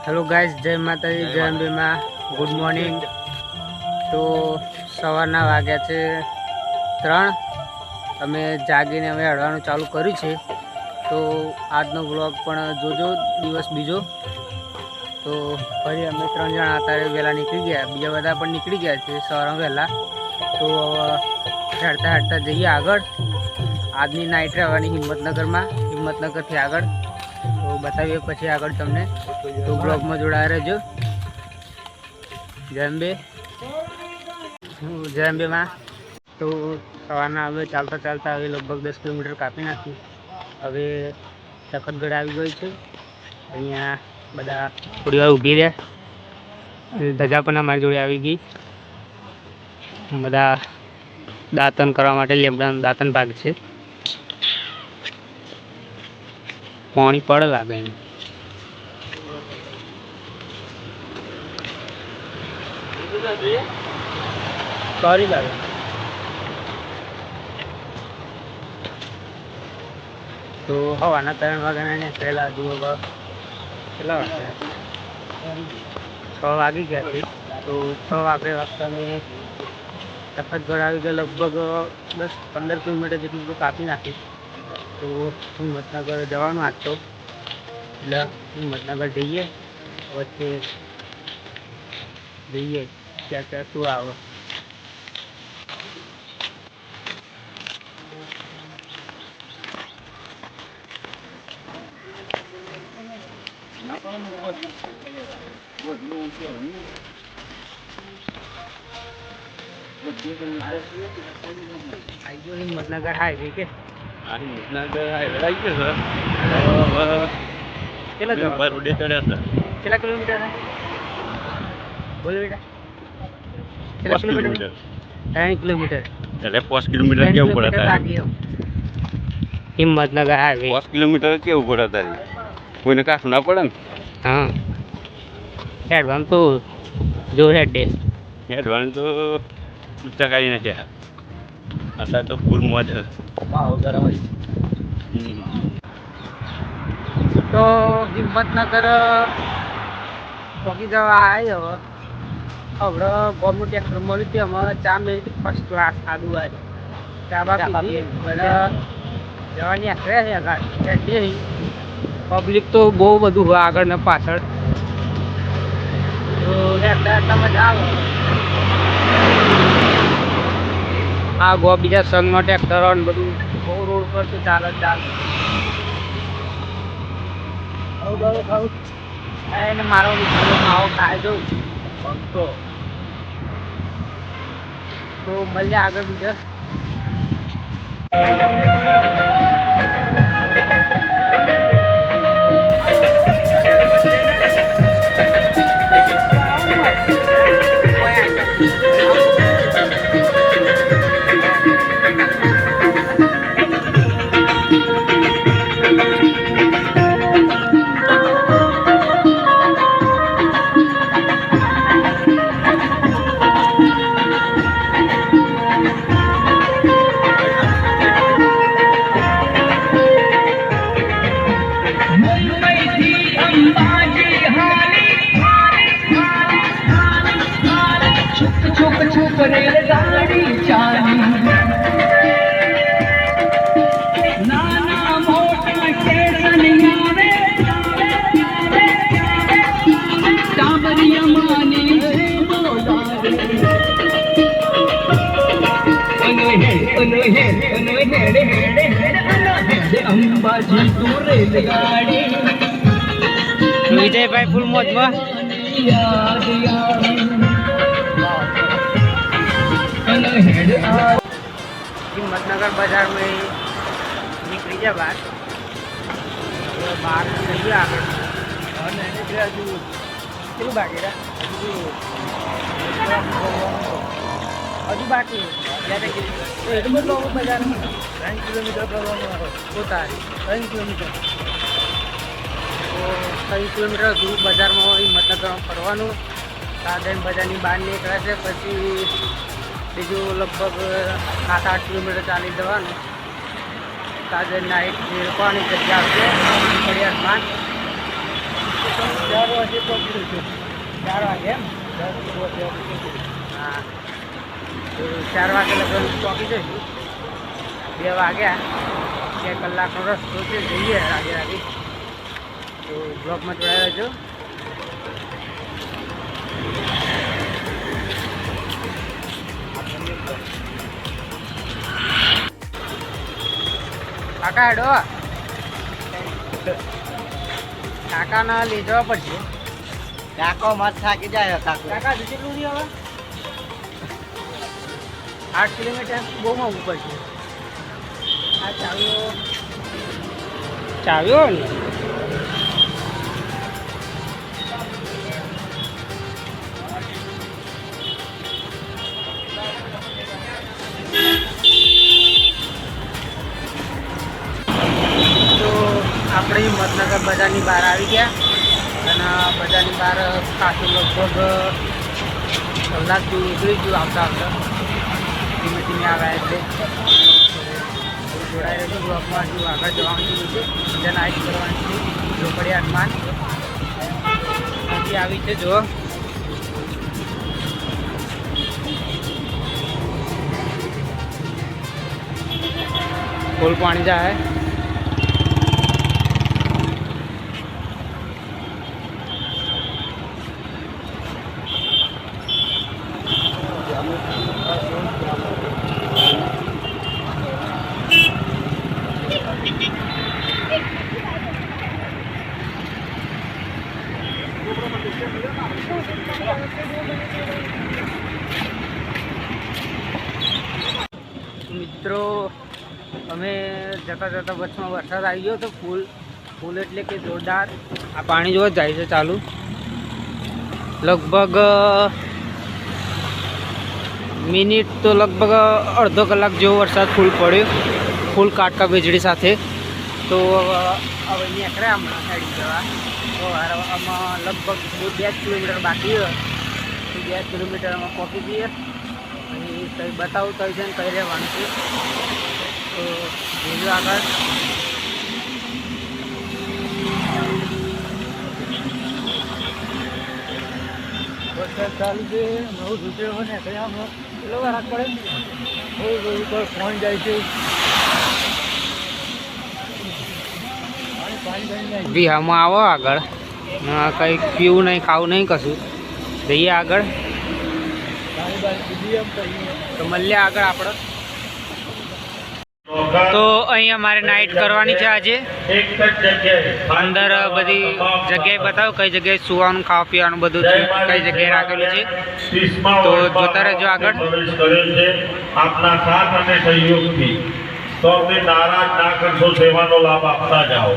Hello guys, जय माताजी, जय अंबे मां। Good morning. तो सवाરના વાગ્યા છે 3। અમે જાગીને હવે હળવાનું ચાલુ કર્યું છે। તો આજનો વ્લોગ પણ જોજો, દિવસ બીજો। તો ફરી અમે 3 જણા અત્યારે વહેલા નીકળી ગયા, બીજા બધા પણ નીકળી ગયા છે સવારમાં વહેલા। તો હેડતા હેડતા જઈએ આગળ। આજની નાઇટ રહેવાની હિંમતનગરમાં, હિંમતનગરથી આગળ। તો બતાવીએ પછી આગળ તમને। તો બ્લોગમાં જોડાયા રહેજો। જય અંબે, જય અંબે માં। તો સવારના હવે ચાલતા ચાલતા હવે લગભગ 10 કિલોમીટર કાપી નાખી। હવે તખતગઢ આવી ગઈ છે। અહીંયા બધા થોડી વાર ઊભી રહ્યા। ધજા પણ અમારી જોડે આવી ગઈ। બધા દાંતન કરવા માટે લીમડાનું દાંતન ભાગ છે। પાણી પડે લાગે એને। सॉरी दादा। तो हवाना 3 વાગ્યાના નીકળેલા। જુઓ કેટલા વાગ્યા? 6 વાગી ગયા છે। તો 6 વાગે વખતે અમે તખતગઢ આવી ગયા। લગભગ 10-15 કિલોમીટર જેટલું કાપી નાખી। તો હિંમતનગર જવાનું આજ તો, એટલે હિંમતનગર જઈએ। વચ્ચે જઈએ ક્યાં ક્યાં શું આવે। હિંમતનગર હાઈવે કે હિંમતનગર હાઈવે આવી ગયો સર। કેટલા રોડે ચડ્યા હતા? કેટલા કિલોમીટર? બોલો બેટા, કેટલા કિલોમીટર? 3 કિલોમીટર। એટલે 5 કિલોમીટર કેવું પડે તારે? હિંમતનગર હાઈવે 5 કિલોમીટર કેવું પડે તારે? કોઈને કાઠું ના પડે ને? હા, હેડવાનું તો જો હેડવાનું તો ચકાવી નાખ્યા। અત્યારે તો ફૂલ મોજ છે। તો હિંમતનગર પહોંચી જવા આવ્યો। હવે ગોમનું ટ્રેક્ટર મળ્યું છે। અમારે ચા મેં ફર્સ્ટ ક્લાસ સાદું આવે ચા બાપી બધા જવાની આખરે છે આગળ। પબ્લિક તો બહુ બધું હોય આગળ ને પાછળ। તો મજા આવે। આ ગો બીજા સંઘનો ટ્રેક્ટરો ને બધું બહુ રોડ પર તો ચાલે ચાલે। એને મારો ખાવો ખાય જવું તો મળીએ આગળ બીજા। વિજયભાઈ ફૂલ મોજમાં। હિંમતનગર બજારમાં નીકળી ગયા બહાર। બહાર જઈએ આગળ। કેટલું બાકી હજુ બાકી? એટલું બધું બજારમાં 3 કિલોમીટર કરવાનું પોતાને 3 કિલોમીટર। તો 3 કિલોમીટર દૂર બજારમાં હિંમતનગરમાં ફરવાનું। સાધન બજારની બહાર નીકળે છે, પછી બીજું લગભગ 7-8 કિલોમીટર ચાલી જવાનું। સાધન નાઇટ રોકવાની જગ્યા આવશે ખડિયારમાં। 4 વાગે પહોંચી છું. 4 વાગે એમ? હા, તો 4 વાગે લગભગ પહોંચી જઈશું. 2 વાગ્યા, 2 કલાકનો રસ્તો છે, જઈએ રાગે રાગે. તો બ્લોગમાં જોડાયા રહેજો. કાકા હેડો, કાકાને લઈ જવા પડશે. કાકો મત થાકી જાય કાકા હજુ કેટલું નહીં હવે? 8 કિલોમીટર બહુ મોંઘું પડશે. આ ચાવ્યો ને આપણે હિંમતનગર બજારની બહાર આવી ગયા અને બજારની બહાર ખાસું લગભગ કલાક જેવું નીકળી ગયું આવતા આવતા. ધીમે ધીમે આવ્યા એટલે જોડાઈ રહ્યું બ્લોકમાં. હજુ આગળ જવાનું છે, બીજા નાઇટ કરવાની છે. રોકડિયા હનુમાન ત્યાંથી આવી છે. જો ફૂલ પાણી જાય. મિત્રો અમે જતા જતા વચમાં વરસાદ આવી ગયો તો ફૂલ એટલે કે જોરદાર. આ પાણી જોવા જાય છે ચાલુ. લગભગ મિનિટ તો લગભગ અડધો કલાક જેવો વરસાદ ફૂલ પડ્યો, ફૂલ કાટકા વીજળી સાથે. તો હવે નીકળ્યા હમણાં સાઈડ જવા. તો આમાં લગભગ 2 કિલોમીટર બાકી હોય. 2 કિલોમીટર અમે પહોંચી જઈએ. અહીં કંઈ બતાવું કઈ છે ને કઈ રહેવાનું છે. તો જોજો આગળ. વરસાદ ચાલુ છે. 9 રૂપિયા ને કયામાં કેટલો વાર પડે બહુ ફોન જાય છે. વિહામાં આવો આગળ. કંઈ પીવું નહીં, ખાવું નહીં, કશું. જઈએ આગળ તો મળીએ આગળ આપણે. તો અહીં અમારે નાઇટ કરવાની છે આજે. અંદર બધી જગ્યાએ બતાવો કઈ જગ્યાએ સુવાનું, ખાવા પીવાનું બધું છે, કઈ જગ્યાએ રાખેલું છે. તો જોતા રહેજો આગળ. આપના સાથ અને સહયોગથી તો અમને નારાજ ના કરશો, સેવાનો લાભ આપતા જાઓ.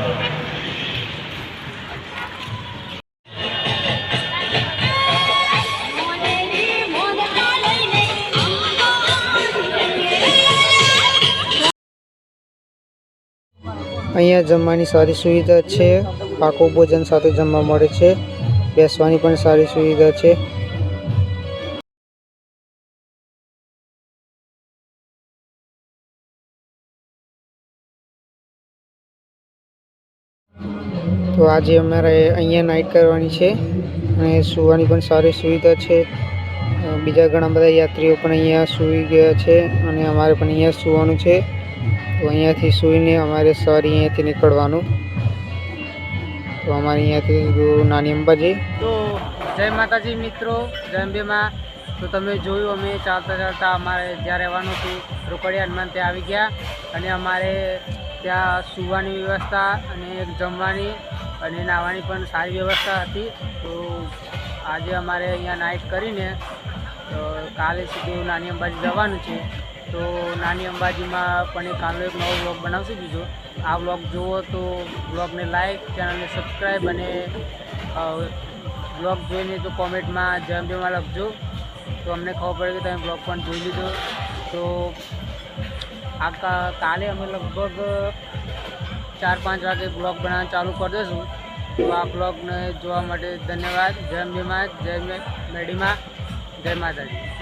અહીંયા જમવાની સારી સુવિધા છે. પાકું ભોજન સાથે જમવા મળે છે. બેસવાની પણ સારી સુવિધા છે. તો આજે અમારે અહીંયા નાઇટ કરવાની છે અને સૂવાની પણ સારી સુવિધા છે. બીજા ઘણા બધા યાત્રીઓ પણ અહીંયા સૂઈ ગયા છે અને અમારે પણ અહીંયા સૂવાનું છે. તો અહીંયાથી સૂઈને અમારે સવારે અહીંયાથી નીકળવાનું. તો અમારે અહીંયાથી નાની અંબાજી. તો જય માતાજી મિત્રો, જય અંબેમાં. તો તમે જોયું અમે ચાલતા ચાલતા અમારે જ્યાં રહેવાનું હતું રોકડિયા હનુમાન ત્યાં આવી ગયા. અને અમારે ત્યાં સૂવાની વ્યવસ્થા અને જમવાની અને નાહવાની પણ સારી વ્યવસ્થા હતી. તો આજે અમારે અહીંયા નાઇટ કરીને તો કાલે સીધું નાની અંબાજી જવાનું છે. તો નાની અંબાજીમાં પણ એક કાલનો એક નવો વ્લોગ બનાવશે બીજો. આ વ્લોગ જુઓ તો વ્લોગને લાઈક, ચેનલને સબસ્ક્રાઈબ અને વ્લોગ જોઈને તો કોમેન્ટમાં જય અંબેમાં લખજો. તો અમને ખબર પડે કે તમે વ્લોગ પણ જોઈ લીધો. તો કાલે અમે લગભગ 4-5 વાગે બ્લોગ બનાવવાનું ચાલુ કરી દઈશું. તો આ બ્લોગને જોવા માટે ધન્યવાદ. જય અંબેમાં, જય મેડીમાં, જય માતાજી.